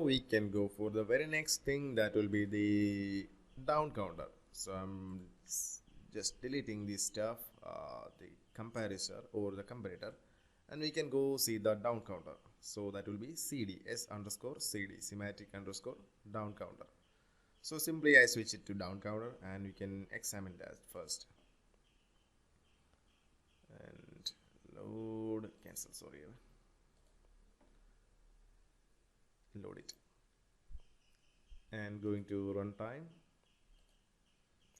we can go for the very next thing, that will be the down counter. So I'm just deleting this stuff, the comparator or the comparator, and we can go see the down counter. So that will be cd s underscore cd semantic underscore down counter. So simply I switch it to down counter and we can examine that first. And load, cancel, sorry, load it, and going to runtime,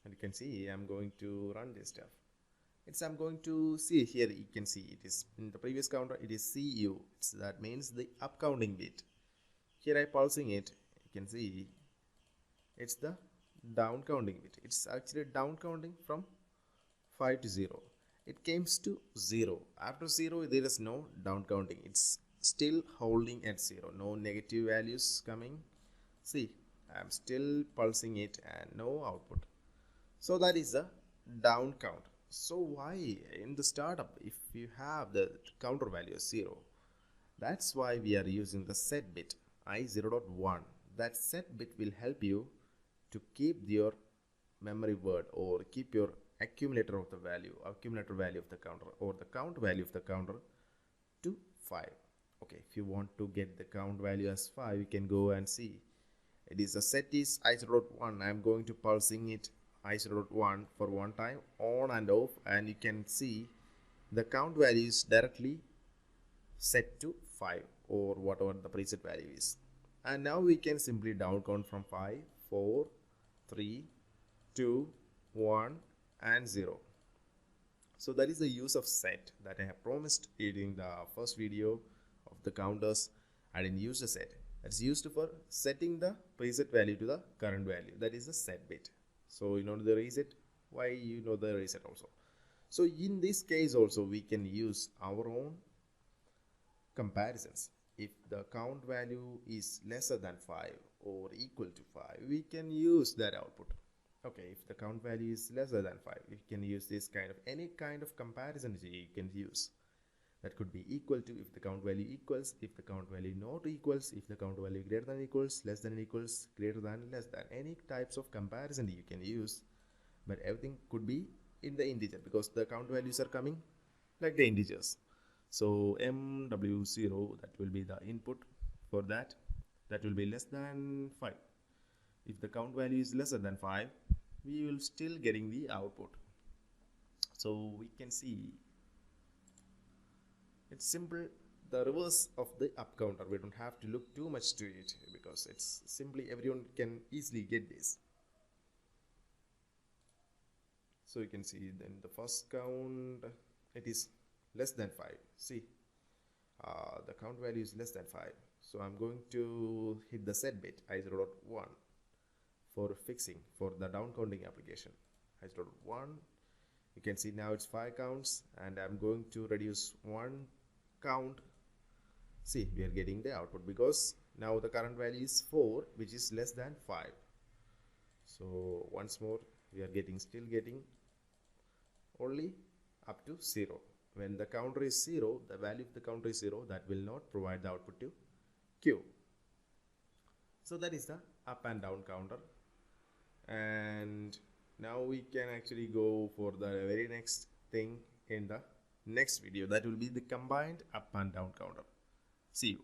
and you can see I'm going to run this stuff. I'm going to see here, you can see it is in the previous counter, it is CU, that means the up counting bit. Here I pulsing it, you can see it's the down counting bit. It's actually down counting from 5 to 0. It comes to 0. After 0 there is no down counting, it's still holding at 0, no negative values coming. See, I'm still pulsing it and no output. So that is the down count. So why in the startup, if you have the counter value 0, that's why we are using the set bit i0.1. That set bit will help you to keep your memory word or keep your accumulator of the value, accumulator value of the counter or the count value of the counter to 5. Okay, if you want to get the count value as 5, you can go and see. It is the set is i0.1. I'm going to pulsing it i0.1 for one time, on and off, and you can see the count value is directly set to 5 or whatever the preset value is. And now we can simply down count from 5, 4, 3, 2, 1 and 0. So that is the use of set that I have promised in the first video of the counters. I didn't use the set. That's used for setting the preset value to the current value. That is the set bit. So you know the reset, why you know the reset also. So in this case also we can use our own comparisons. If the count value is lesser than 5 or equal to 5, we can use that output. Okay, if the count value is lesser than 5, you can use this kind of any kind of comparison you can use. That could be equal to, if the count value equals, if the count value not equals, if the count value greater than equals, less than equals, greater than, less than. Any types of comparison you can use, but everything could be in the integer because the count values are coming like the integers. So MW0, that will be the input for that. That will be less than 5. If the count value is lesser than 5, we will still getting the output. So we can see it's simple, the reverse of the up counter. We don't have to look too much to it because it's simply everyone can easily get this. So you can see then the first count, it is less than 5. See, the count value is less than 5. So I'm going to hit the set bit i0.1 for fixing for the down counting application. i0.1, you can see now it's 5 counts, and I'm going to reduce 1 count. See, we are getting the output because now the current value is 4, which is less than 5. So once more we are still getting only up to 0. When the counter is 0, the value of the counter is 0, that will not provide the output to Q. So that is the up and down counter. And now we can actually go for the very next thing in the next video. That will be the combined up and down counter. See you.